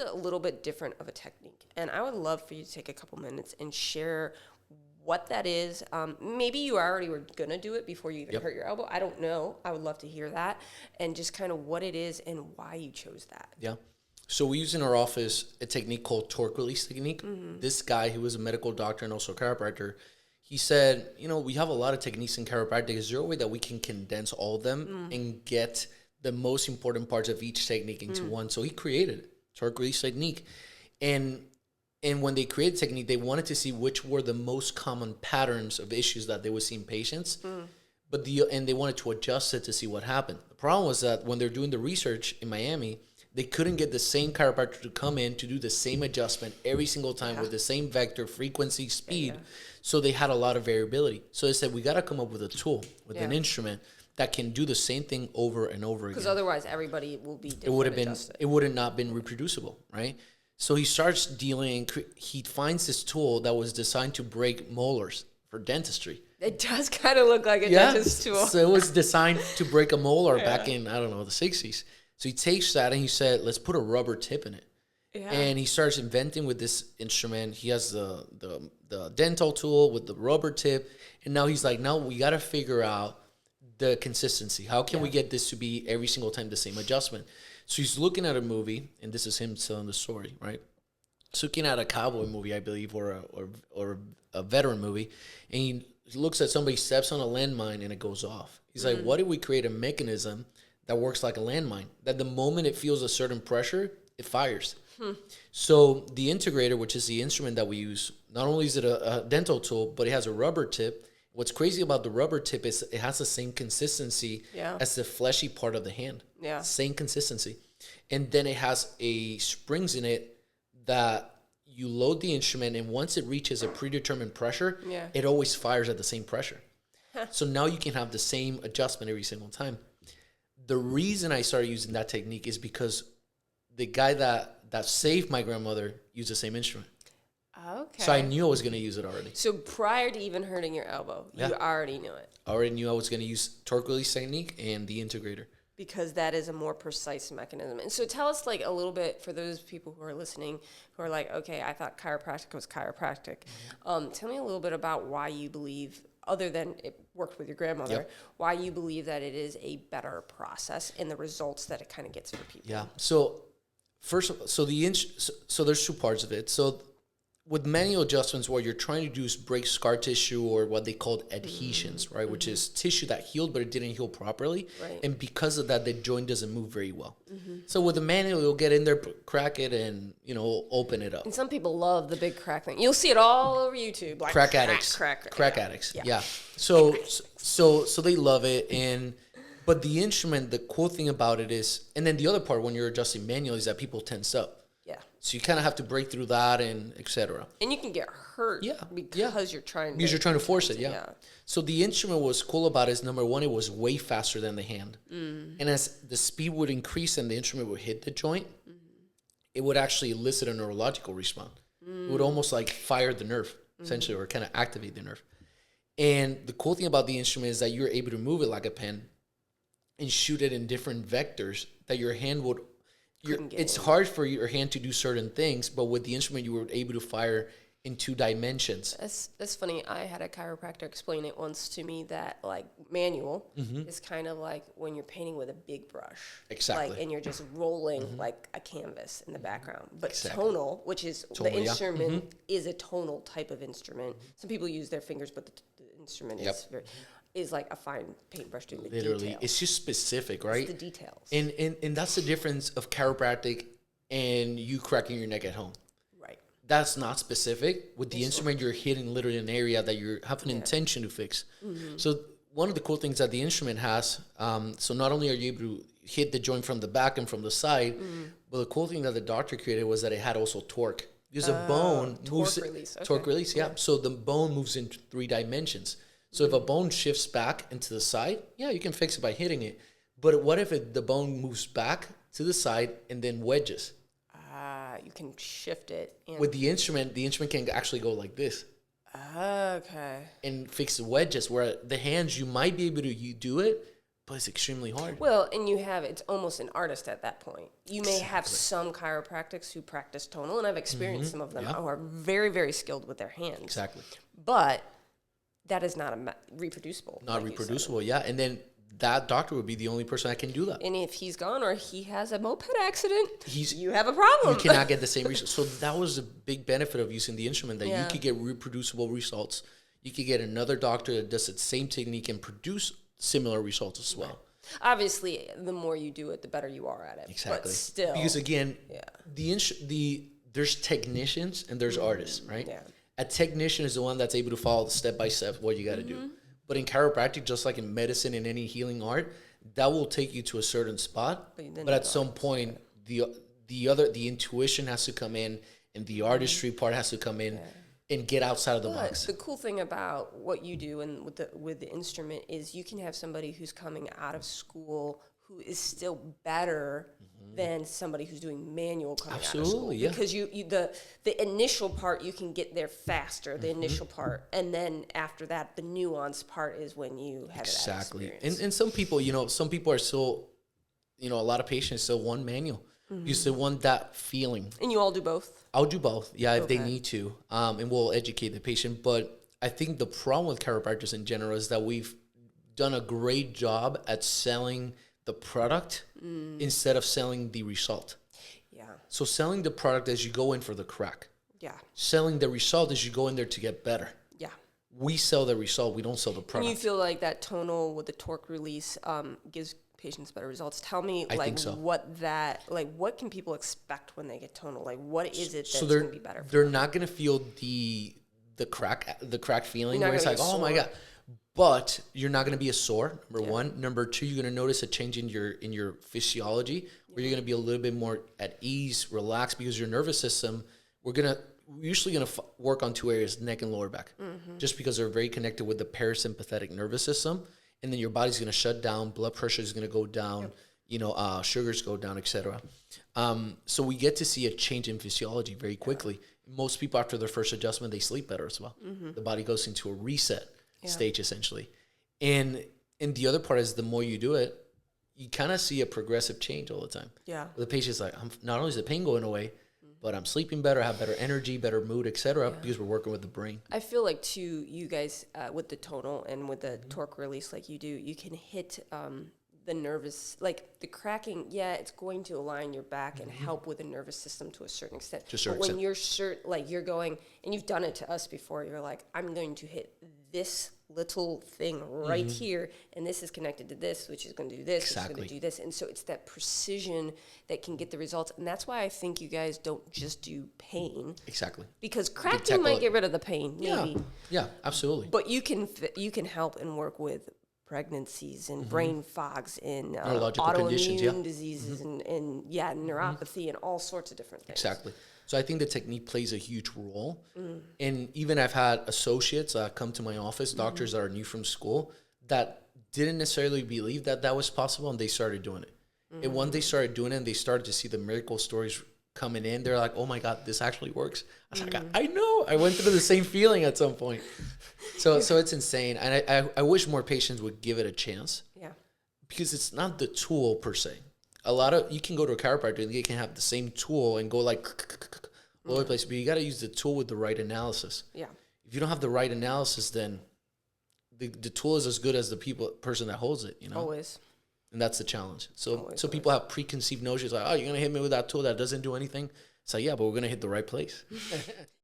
a little bit different of a technique, and I would love for you to take a couple minutes and share what that is. Maybe you already were going to do it before you even hurt your elbow. I don't know. I would love to hear that, and just kind of what it is and why you chose that. Yeah. So we use in our office a technique called torque release technique. This guy, who was a medical doctor and also a chiropractor, he said, we have a lot of techniques in chiropractic. Is there a way that we can condense all of them and get the most important parts of each technique into one? So he created torque release technique. And when they created the technique, they wanted to see which were the most common patterns of issues that they would see in patients. And they wanted to adjust it to see what happened. The problem was that when they're doing the research in Miami, they couldn't get the same chiropractor to come in to do the same adjustment every single time with the same vector, frequency, speed. So they had a lot of variability. So they said, we got to come up with a tool, with an instrument that can do the same thing over and over again. Because otherwise everybody will be different. It would have not been reproducible, right? So he starts dealing, he finds this tool that was designed to break molars for dentistry. It does kind of look like a dentist tool. So it was designed to break a molar back in, the 60s. So he takes that and he said, let's put a rubber tip in it. Yeah. And he starts inventing with this instrument. He has the dental tool with the rubber tip. And now he's like, now we got to figure out the consistency. How can we get this to be every single time the same adjustment? So he's looking at a movie, and this is him telling the story, right? He's looking at a cowboy movie, I believe, or a veteran movie, and he looks at somebody, steps on a landmine, and it goes off. He's like, what if we create a mechanism that works like a landmine, that the moment it feels a certain pressure, it fires? So the integrator, which is the instrument that we use, not only is it a dental tool, but it has a rubber tip. What's crazy about the rubber tip is it has the same consistency as the fleshy part of the hand. Yeah. Same consistency. And then it has a springs in it that you load the instrument, and once it reaches a predetermined pressure, it always fires at the same pressure. So now you can have the same adjustment every single time. The reason I started using that technique is because the guy that saved my grandmother used the same instrument. Okay. So I knew I was going to use it already. So prior to even hurting your elbow, you already knew it. I already knew I was going to use torque release technique and the integrator. Because that is a more precise mechanism. And so tell us like a little bit, for those people who are listening, who are like, okay, I thought chiropractic was chiropractic. Tell me a little bit about why you believe, other than it worked with your grandmother, why you believe that it is a better process and the results that it kind of gets for people. Yeah. So first, so there's two parts of it. So with manual adjustments, what you're trying to do is break scar tissue, or what they called adhesions, right? Which is tissue that healed, but it didn't heal properly. Right. And because of that, the joint doesn't move very well. So with the manual, you'll get in there, crack it, and, open it up. And some people love the big crack thing. You'll see it all over YouTube. Like crack addicts. Crack addicts. Yeah. So they love it. But the instrument, the cool thing about it is, and then the other part when you're adjusting manually is that people tense up. So you kind of have to break through that, and et cetera. And you can get hurt because you're trying to force it, So the instrument, was cool about it is, number one, it was way faster than the hand. And as the speed would increase and the instrument would hit the joint, it would actually elicit a neurological response. It would almost like fire the nerve, essentially, or kind of activate the nerve. And the cool thing about the instrument is that you're able to move it like a pen and shoot it in different vectors that your hand would. It's hard for your hand to do certain things, but with the instrument, you were able to fire in 2 dimensions. That's funny. I had a chiropractor explain it once to me that, like, manual is kind of like when you're painting with a big brush. Exactly. Like, and you're just rolling like a canvas in the background. But tonal, which is the instrument, is a tonal type of instrument. Some people use their fingers, but the instrument is like a fine paintbrush doing the details. It's just specific, right? It's the details. And that's the difference of chiropractic and you cracking your neck at home. Right. That's not specific. With the instrument, you're hitting literally an area that you have an intention to fix. So one of the cool things that the instrument has, so not only are you able to hit the joint from the back and from the side, but the cool thing that the doctor created was that it had also torque. Because a bone moves... Torque release, yeah. So the bone moves in 3 dimensions. So if a bone shifts back and to the side, you can fix it by hitting it. But what if the bone moves back to the side and then wedges? You can shift it. With the instrument can actually go like this. Okay. And fix the wedges, where the hands, you might be able to do it, but it's extremely hard. Well, and it's almost an artist at that point. You may have some chiropractics who practice tonal, and I've experienced some of them who are very, very skilled with their hands. Exactly. But that is not reproducible. Not reproducible, yeah. And then that doctor would be the only person that can do that. And if he's gone or he has a moped accident, you have a You problem. cannot get the same results. So that was a big benefit of using the instrument, that you could get reproducible results. You could get another doctor that does the same technique and produce similar results as well. Obviously, the more you do it, the better you are at it. Exactly. But still. Because again, there's technicians and there's artists, right? Yeah. A technician is the one that's able to follow step by step what you got to do. But in chiropractic, just like in medicine and any healing art, that will take you to a certain spot. But at some point, the intuition has to come in, and the artistry part has to come in and get outside of the box. The cool thing about what you do and with the instrument is you can have somebody who's coming out of school who is still better than somebody who's doing manual coming out of school. Yeah. Because the initial part, you can get there faster, the initial part. And then after that, the nuance part is when you have that experience. And some people, some people are still, a lot of patients still want manual. Because they want that feeling. And you all do both? I'll do both, if they need to. And we'll educate the patient. But I think the problem with chiropractors in general is that we've done a great job at selling the product instead of selling the result. Yeah. So selling the product as you go in for the crack. Yeah. Selling the result as you go in there to get better. Yeah. We sell the result. We don't sell the product. And you feel like that tonal with the torque release gives patients better results. Tell me, what can people expect when they get tonal? Like, what is it that's going to be better for They're them? not going to feel the crack feeling where it's like, oh my God. But you're not going to be a sore, number one. Number two, you're going to notice a change in your physiology, where you're going to be a little bit more at ease, relaxed, because your nervous system, we're usually going to work on two areas, neck and lower back, just because they're very connected with the parasympathetic nervous system. And then your body's going to shut down, blood pressure is going to go down, sugars go down, etc. So we get to see a change in physiology very quickly. Most people, after their first adjustment, they sleep better as well. The body goes into a reset stage, essentially. And the other part is, the more you do it, you kind of see a progressive change all the time. Yeah. The patient's like, not only is the pain going away, but I'm sleeping better, have better energy, better mood, etc. Because we're working with the brain. I feel like, too, you guys, with the tonal and with the torque release like you do, you can hit the nervous, like the cracking, it's going to align your back and help with the nervous system to a certain extent. But when you're you're going, and you've done it to us before, you're like, I'm going to hit this little thing right here, and this is connected to this, which is going to do this, which is going to do this. And so it's that precision that can get the results. And that's why I think you guys don't just do pain. Exactly. Because cracking might get rid of the pain, maybe. Yeah, absolutely. But you can help and work with pregnancies and brain fogs and autoimmune diseases and neuropathy and all sorts of different things. Exactly. So I think the technique plays a huge role. And even I've had associates come to my office, doctors that are new from school, that didn't necessarily believe that was possible, and they started doing it. And when they started doing it and they started to see the miracle stories coming in, they're like, oh my God, this actually works. I was like, I know. I went through the same feeling at some point. So it's insane. And I wish more patients would give it a chance. Yeah. Because it's not the tool per se. You can go to a chiropractor and they can have the same tool and go like all over the place, but you got to use the tool with the right analysis. Yeah. If you don't have the right analysis, then the tool is as good as the person that holds it, Always. And that's the challenge. So people have preconceived notions like, oh, you're going to hit me with that tool that doesn't do anything. It's like, yeah, but we're going to hit the right place.